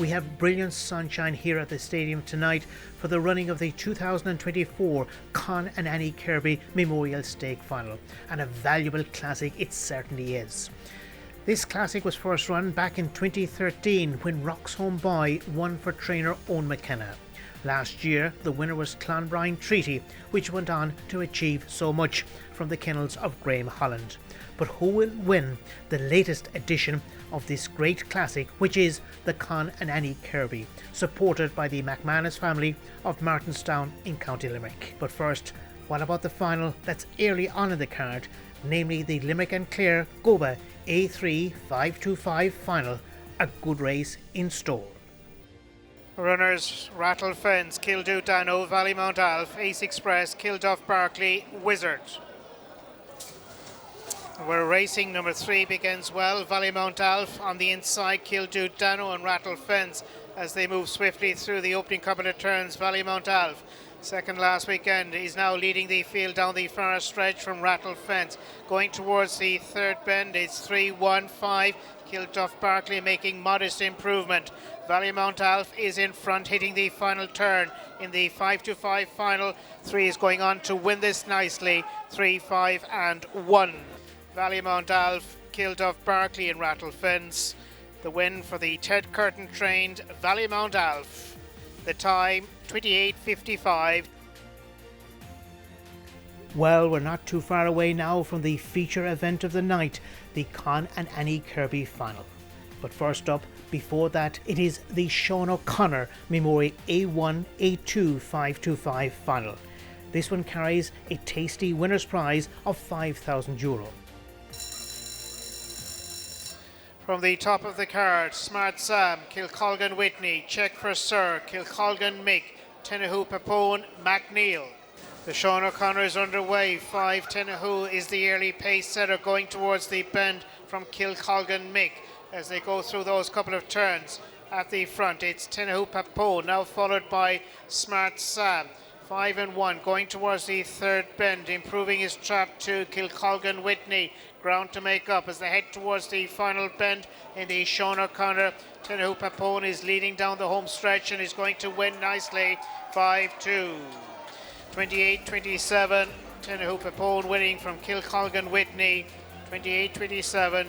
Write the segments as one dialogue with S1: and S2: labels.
S1: we have brilliant sunshine here at the stadium tonight for the running of the 2024 Con and Annie Kirby Memorial Stake Final, and a valuable classic it certainly is. This classic was first run back in 2013 when Roxholm Boy won for trainer Owen McKenna. Last year, the winner was Clonbrine Treaty, which went on to achieve so much from the kennels of Graham Holland. But who will win the latest edition of this great classic, which is the Con and Annie Kirby, supported by the McManus family of Martinstown in County Limerick. But first, what about the final that's early on in the card, namely the Limerick Clare GOBA A3 525 Final, a good race in store. Runners: Rattle Fens, Kildoo Dano, Valley Alf, Ace Express, Kilduff Barkley, Wizard. We're racing. Number 3 begins well. Valley Alf on the inside, Kildoo Dano and Rattle Fens as they move swiftly through the opening couple of turns. Valley Alf, second last weekend, is now leading the field down the far stretch from Rattle Fens. Going towards the third bend, it's 3-1-5. Kilduff Barkley making modest improvement. Valley Alf is in front, hitting the final turn in the 5-5 final. 3 is going on to win this nicely. 3, 5 and 1. Valley Alf, Kilduff Barkley and Rattle Fens. The win for the Ted Curtin trained Valley Alf. The time 28:55. Well, we're not too far away now from the feature event of the night, the Con and Annie Kirby Final. But first up, before that, it is the Sean O'Connor Memorial A1 A2 525 Final. This one carries a tasty winner's prize of €5,000. From the top of the card, Smart Sam, Kilcolgan Whitney, Check for Sir, Kilcolgan Mick, Tenahu Papone, McNeil. The Sean O'Connor is underway. 5 Tenahu is the early pace setter going towards the bend from Kilcolgan Mick as they go through those couple of turns. At the front, it's Tenahu Papone, now followed by Smart Sam. 5 and 1 going towards the third bend, improving his trap to Kilcolgan Whitney. Ground to make up as they head towards the final bend in the Sean O'Connor. Tenahu Papone is leading down the home stretch and is going to win nicely. 5-2. 28-27. Tenahu Papone winning from Kilcolgan Whitney. 28-27.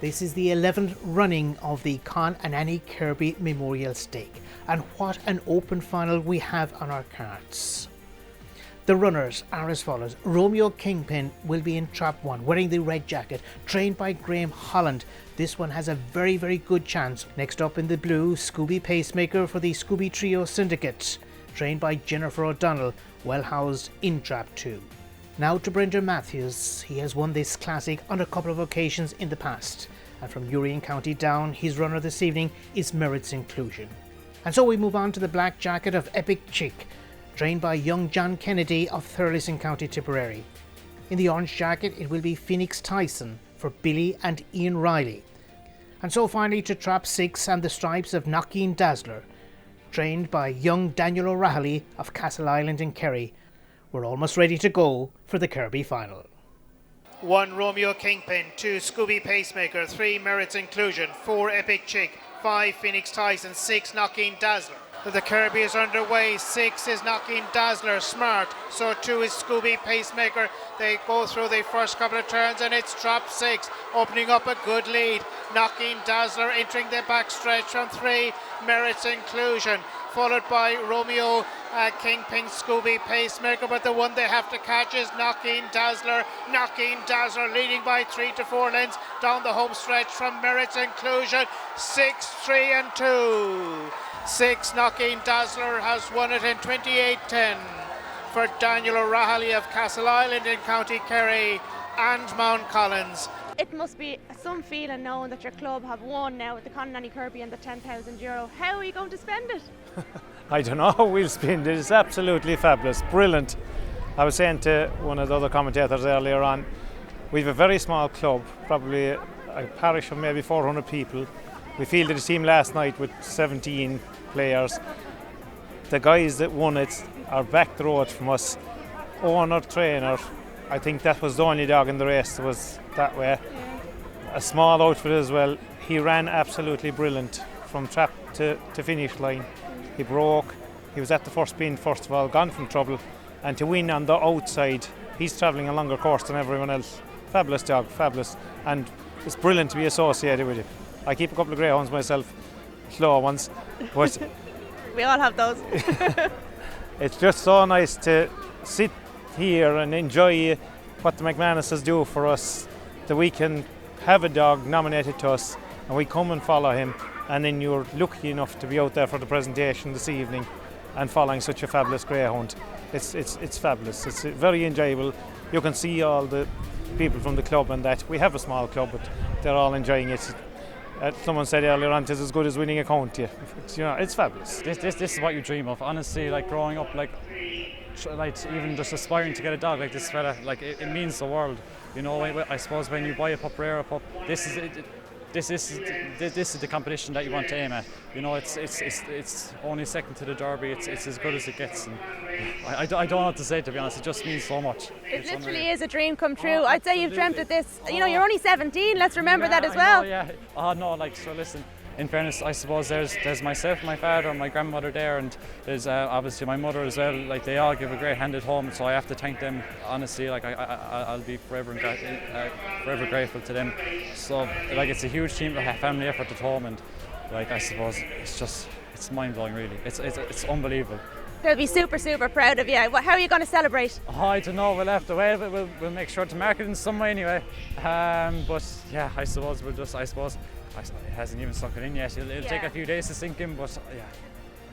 S1: This is the 11th running of the Con and Annie Kirby Memorial Stake, and what an open final we have on our cards. The runners are as follows. Romeo Kingpin will be in trap 1, wearing the red jacket, trained by Graham Holland. This one has a very, very good chance. Next up in the blue, Scooby Pacemaker for the Scooby Trio Syndicate, trained by Jennifer O'Donnell, well housed in trap 2. Now to Brendan Matthews. He has won this classic on a couple of occasions in the past. And from Uri in County Down, his runner this evening is Merit's Inclusion. And so we move on to the black jacket of Epic Chick, trained by young John Kennedy of Thurles in County Tipperary. In the orange jacket, it will be Phoenix Tyson for Billy and Ian Riley. And so finally to trap 6 and the stripes of Knockeen Dazzler, trained by young Daniel O'Reilly of Castle Island in Kerry. We're almost ready to go for the Kirby Final. 1 Romeo Kingpin, 2 Scooby Pacemaker, 3 Merit's Inclusion, 4 Epic Chick, 5 Phoenix Tyson, 6 Knockeen Dazzler. The Kirby is underway. 6 is Knockeen Dazzler, smart. So 2 is Scooby Pacemaker. They go through the first couple of turns and it's trap 6, opening up a good lead. Knockeen Dazzler entering the back stretch from 3, Merit's Inclusion, followed by Romeo Kingpin, Scooby Pacemaker, but the one they have to catch is Knockeen Dazzler. Knockeen Dazzler leading by 3 to 4 lengths down the home stretch from Merit's Inclusion. 6, 3 and 2. 6 Knockeen Dazzler has won it in 28-10 for Daniel O'Reilly of Castle Island in County Kerry and Mount Collins.
S2: It must be some feeling knowing that your club have won now with the Con and Annie Kirby and the €10,000. How are you going to spend it?
S3: I don't know how we'll spend it. It's absolutely fabulous, brilliant. I was saying to one of the other commentators earlier on, we have a very small club, probably a parish of maybe 400 people. We fielded a team last night with 17 players. The guys that won it are back the road from us. Owner, trainer, I think that was the only dog in the race that was that way. A small outfit as well. He ran absolutely brilliant from trap to finish line. He broke. He was at the first pin first of all, gone from trouble, and to win on the outside, he's travelling a longer course than everyone else. Fabulous dog, fabulous, and it's brilliant to be associated with it. I keep a couple of greyhounds myself, slow ones, but
S2: We all have those.
S3: it's just so nice to sit here and enjoy what the McManuses do for us, that we can have a dog nominated to us and we come and follow him, and then you're lucky enough to be out there for the presentation this evening and following such a fabulous greyhound. It's fabulous. It's very enjoyable. You can see all the people from the club and that. We have a small club, but they're all enjoying it. Someone said earlier on, it's as good as winning a county. It's fabulous.
S4: This is what you dream of. Honestly, like growing up, like even just aspiring to get a dog like this fella, like it means the world. I suppose when you buy a pup, rare pup, this is it. This is the competition that you want to aim at. It's only second to the Derby. It's as good as it gets. And I don't know what to say, to be honest. It just means so much.
S2: It literally is a dream come true. I'd say you've dreamt of this. You're only 17. Let's remember that as well.
S4: Oh no, so listen. In fairness, I suppose there's myself, my father, my grandmother there, and there's obviously my mother as well. Like they all give a great hand at home, so I have to thank them. Honestly, like I'll be forever grateful to them. So like it's a huge team, a family effort at home, and like I suppose it's mind blowing really. It's unbelievable.
S2: They'll be super proud of you. How are you going to celebrate?
S4: Oh, I don't know. We'll have to wait, but we'll make sure to mark it in some way anyway. But yeah, I suppose it hasn't even sunk in yet. It'll take a few days to sink in, but yeah,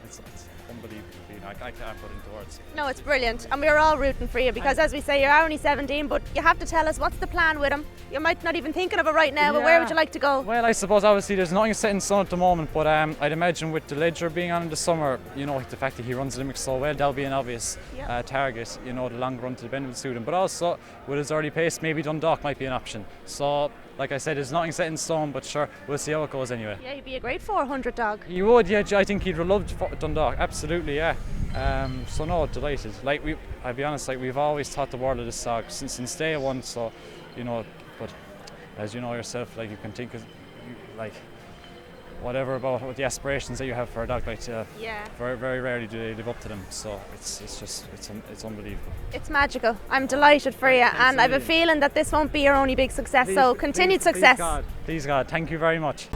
S4: it's unbelievable. I can't put into words.
S2: No, it's brilliant, and we're all rooting for you because, as we say, you're only 17, but you have to tell us what's the plan with him. You might not even thinking of it right now, but where would you like to go?
S4: Well, I suppose obviously there's nothing set in stone at the moment, but I'd imagine with the Ledger being on in the summer, the fact that he runs Limerick so well, that'll be an obvious target. The long run to the bend will suit him, but also with his early pace, maybe Dundalk might be an option. So, like I said, there's nothing set in stone, but sure, we'll see how it goes anyway.
S2: Yeah, he'd be a great 400 dog.
S4: He would, yeah. I think he'd have loved Dundalk, absolutely, yeah. So no, delighted. I'll be honest, we've always thought the world of this dog since day one. So, but as you know yourself, you can think of whatever about the aspirations that you have for a dog, very, very rarely do they live up to them. So it's unbelievable.
S2: It's magical. I'm delighted for you, and I have a feeling that this won't be your only big success. So continued success.
S4: Please God, thank you very much.